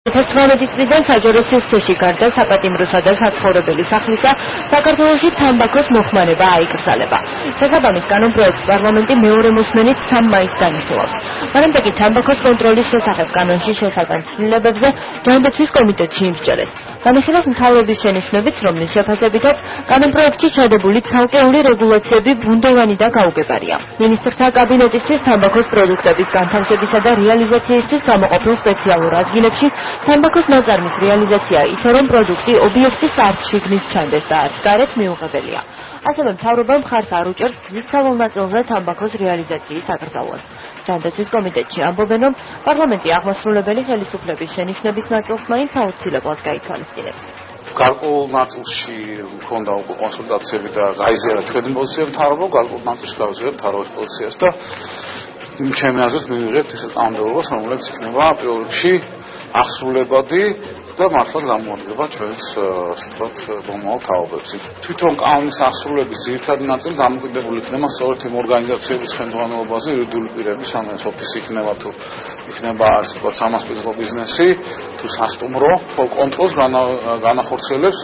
18 წლიდან საჯარო სივრცეში გარდა საპატიმროსა და საცხოვრებელი სახლისა საქართველოში თამბაქოს მოხმარება აიკრძალება. შესაბამის კანონპროექტს პარლამენტი მეორე მოსმენით 3 მაისს დანიშნულებს. მანამდე თამბაქოს კონტროლის შესახებ კანონში შესაბამის ცვლილებებზე ჯანდაცვის კომიტეტში იმსჯელეს. განიხილეს მთავრობის შენიშვნებით, რომლის შეფასებითაც კანონპროექტში ჩადებული ცალკეული რეგულაციები ბუნდოვანი და გაუგებარია. მინისტრთა კაბინეტისთვის თამბაქოს პროდუქტების განთავსებისა და რეალიზაციისთვის გამოყოფილ სპეციალურ ადგილებში თამბაქოს ნაწარმის რეალიზაცია ისე რომ პროდუქტი ობიექტის არც შიგნით ჩანდეს და არც გარეთ მიუღებელია. ასევე მთავრობა მხარს არ უჭერს გზის სავალ ნაწილზე თამბაქოს რეალიზაციის აკრძალვას. ჯანდაცვის კომიტეტში ამბობენ, რომ პარლამენტი აღმასრულებელი ხელისუფლების შენიშვნების ნაწილს მაინც აუცილებლად გაითვალისწინებს. გარკვეულ ნაწილში მქონდა უკვე კონსულტაციები და გაიზიარა ჩვენი პოზიცია მთავრობა, გარკვეულ ნაწილში გავიზიარეთ მთავრობის პოზიციას და ჩემი აზრით მივიღებთ ესეთ კანონმდებლობას, რომელიც იქნება პირველ რიგში აღსრულებადი და მართლაც გამოადგება ჩვენს მომავალ თაობებს. თვითონ კანონის აღსრულების ძირითადი ნაწილი დამოკიდებული იქნება სწორედ იმ ორგანიზაციების ხელმძღვანელობაზე, იურიდიული პირების, ანუ ეს ოფისი იქნება თუ იქნება ასე ვთქვათ სამასპინძლო ბიზნესი, თუ სასტუმრო, კონტროლს განახორციელებს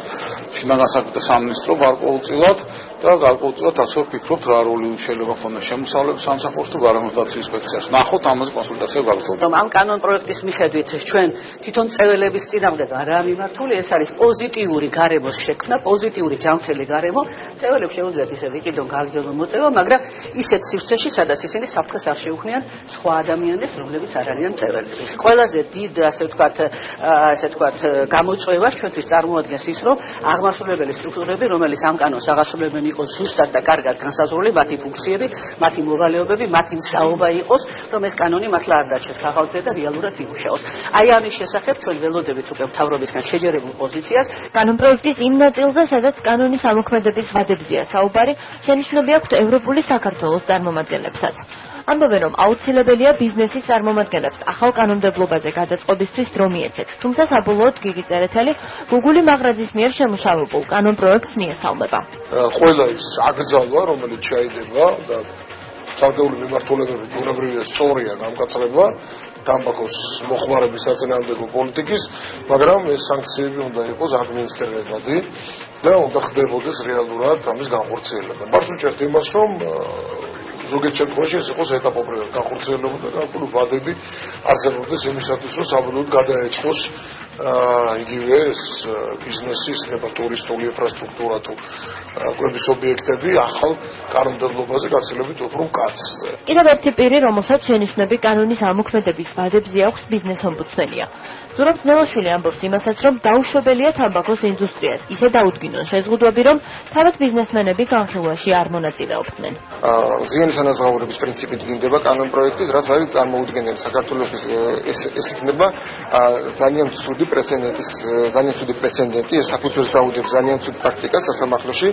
შინაგან საქმეთა სამინისტრო გარკვეულწილად და გარკვეულწილად ასე ვფიქრობთ რა როლი შეიძლება ქონდეს შემოსავლების სამსახურს თუ გარემოსდაცვის ინსპექციას. ნახოთ ამაზე კონსულტაციები გაგრძელდება. ამ კანონპროექტის მიხედვით ჩვენ თვითონ წეველების წინააღმდეგ არაა მიმართული, ეს არის პოზიტიური გარემოს შექმნა, პოზიტიური ჯანმრთელი გარემო. წეველებს შეუძლიათ ისე ვიკიდონ გაგრძელო მოწევა, მაგრამ ისეთ სივრცეში, სადაც ისინი საფრთხეს არ შეუქმნიან სხვა ადამიანებს, რომლებიც არ არიან წეველები. ყველაზე დიდ ასე ვთქვათ გამოწვევას ჩვენთვის წარმოადგენს ის, რომ აღმასრულებელი სტრუქტურები, რომელიც ამ კანონს აღასრულებენ, იყოს ზუსტად და კარგად განსაზღვრული მათი ფუნქციები, მათი მოვალეობები, მათი მზაობა იყოს, რომ ეს კანონი მართლა არ დარჩეს ხალხზე და რეალურად იმუშაოს. აი ამის შესახებ ჩვენ ველოდებით უკვე მთავრობისგან შეჯერებულ პოზიციას. კანონპროექტის იმ ნაწილზე, სადაც კანონის ამოქმედების ვადებზეა საუბარი, შენიშვნები აქვთ ევროპული საქართველოს წარმომადგენლებსაც. ამბობენ, რომ აუცილებელია ბიზნესის წარმომადგენლებს ახალ კანონმდებლობაზე გადაწყობისთვის დრო მიეცეთ. თუმცა საბოლოოდ გიგი წერეთელი გუგული მაღრაძის მიერ შემუშავებულ კანონპროექტს მიესალმება. ყველა ის აკრძალვა, რომელიც ჩაიდება და ცალკეული მიმართულებები ბუნებრივია სწორია გამკაცრება თამბაქოს მოხმარების საწინააღმდეგო პოლიტიკის, მაგრამ ეს სანქციები უნდა იყოს ადმინისტრირებადი და უნდა ხდებოდეს რეალურად ამის განხორციელება. მას უჭერთ იმას, რომ ზოგიერთ შემთხვევაში ეს იყოს ეტაპობრივად განხორციელება და გარკვეული ვადები არსებობდეს იმისათვის, რომ საბოლოოდ გადაეწყოს იგივე ბიზნესი, იქნება ტურისტული ინფრასტრუქტურა თუ კვების ობიექტები ახალ კანონმდებლობაზე გაცილებით უფრო მკაცრზე. კიდევ ერთი პირი, რომელსაც შენიშვნები კანონის ამოქმედების ვადებზე აქვს ბიზნეს ომბუდსმენია. ზურაბ ძნელაშვილი ამბობს იმასაც, რომ დაუშვებელია თამბაქოს ინდუსტრიას ისე დაუდგინონ შეზღუდვები, რომ თავად ბიზნესმენები განხილვაში არ მონაწილეობდნენ. ზიანის ანაზღაურების პრინციპით დგინდება კანონპროექტი, რაც არის წარმოუდგენელი საქართველოს ეს იქნება ძალიან ცუდი პრეცედენტი, ეს საფუძველს დაუდებს ძალიან ცუდ პრაქტიკას სასამართლოში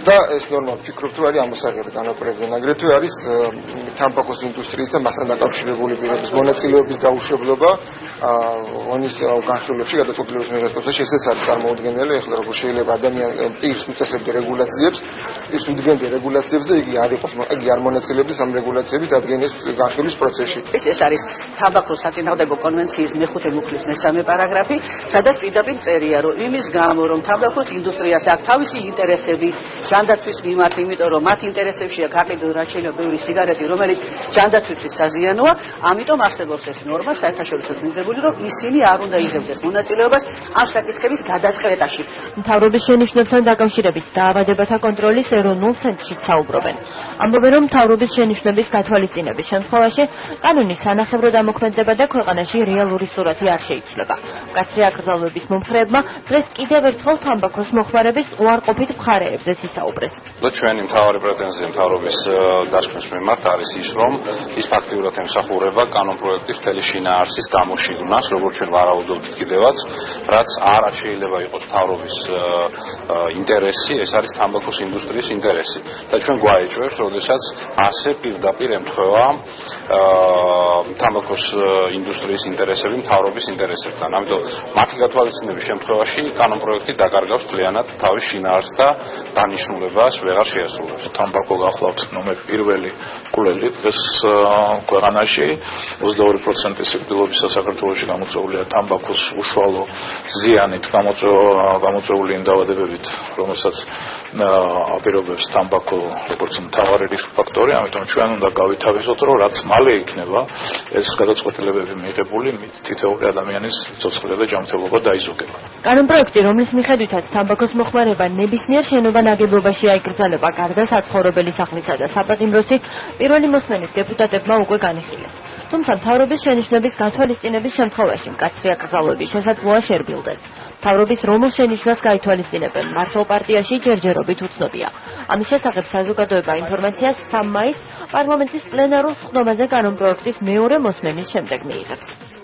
და ეს ნორმა ვფიქრობ, რომ არის ამოსაღები კანონპროექტიდან. აგრეთვე არის თამბაქოს ინდუსტრიის და მასთან დაკავშირებული პირების მონაწილეობის დაუშვებლობა ონის განხილვებში გადაწყვეტილების მიღების ეს არის წარმოუდგენელი. ეხლა როგორ შეიძლება ადამიანი პირს უწესებდა რეგულაციებს და იგი არ მონაწილეობს ამ რეგულაციებით ადგენის განხილვის პროცესში. ეს არის თამბაქოს საწინააღმდეგო კონვენციის მეხუთე მუხლის მესამე პარაგრაფი, სადაც პირდაპირ წერია, რომ იმის გამო, რომ თამბაქოს ინდუსტრიას აქვს თავისი ინტერესები ჯანდაცვის მიმართ, იმიტომ რომ მათ ინტერესებშია გაყიდო რაც შეიძლება ბევრი სიგარეტი, რომელიც ჯანდაცვისთვის საზიანოა, ამიტომ არსებობს ეს ნორმა საერთაშორისო მიღებული, რომ ისინი არ უნდა იღებდეს მონაწილეობას ამ საკითხების გადაწყვეტაში. მთავრობის შენიშვნებთან დაკავშირებით დაავადებათა კონტროლის ეროვნულ ცენტრშიც საუბრობენ. ამბობენ, რომ მთავრობის შენიშვნების გათვალისწინების შემთხვევაში კანონის სანახევროდ ამოქმედება და ქვეყანაში რეალური სურათი არ შეიცვლება. მკაცრი აკრძალვების მომხრეებმა დღეს კიდევ ერთხელ თამბაქოს მოხმარების უარყოფით მხარეებზე ისაუბრეს. ჩვენი მთავარი პრეტენზია მთავრობის დასკვნის მიმართ არის ის, რომ ის ფაქტიურად ემსახურება კანონპროექტის მთელი შინაარსის გამოშიგნას, როგორც ჩვენ ვარაუდობთ კიდევაც, რაც არ შეიძლება იყოს მთავრობის ინტერესი, ეს არის თამბაქოს ინდუსტრიის ინტერესი. და ჩვენ გვაეჭვებს, როდესაც ასე პირდაპირ ემთხვევა თამბაქოს ინდუსტრიის ინტერესები მთავრობის ინტერესებთან. ამიტომ მათი გათვალისწინების შემთხვევაში კანონპროექტი დაკარგავს მთლიანად თავის შინაარსს და დანიშნულებს დასრულებას ვეღარ შეასრულებს. თამბაქო გახლავთ ნომერ პირველი კვლელი დღეს ქვეყანაში 22% სიკვდილობისა საქართველოში გამოწვეულია თამბაქოს უშუალო ზიანით გამოწვეული იმ დაავადებებით, რომელსაც აპირობებს თამბაქო როგორც მთავარი რისკ ფაქტორი, ამიტომ ჩვენ უნდა გავითავისოთ, რომ რაც მალე იქნება ეს გადაწყვეტილებები მიღებული, თითოეული ადამიანის სიცოცხლე და ჯანმრთელობა დაიზოგება. კანონპროექტი, რომლის მიხედვითაც თამბაქოს მოხმარება ნებისმიერ შენობა ნაგებობაში აიკრძალება გარდა საცხოვრებელი სახლისა და საპატიმროსი, პირველი მოსმენით დეპუტატებმა უკვე განიხილეს. თუმცა მთავრობის შენიშვნების გათვალისწინების შემთხვევაში მკაცრი აკრძალვების შესაძლოა შერბილდეს. მთავრობის რომელ შენიშვნას გაითვალისწინებენ მართლ პარტიაში ჯერჯერობით უცნობია. ამის შესახებ საზოგადოება ინფორმაციას 3 მაისს პარლამენტის პლენარულ სხდომაზე კანონპროექტის მეორე მოსმენის შემდეგ მიიღებს.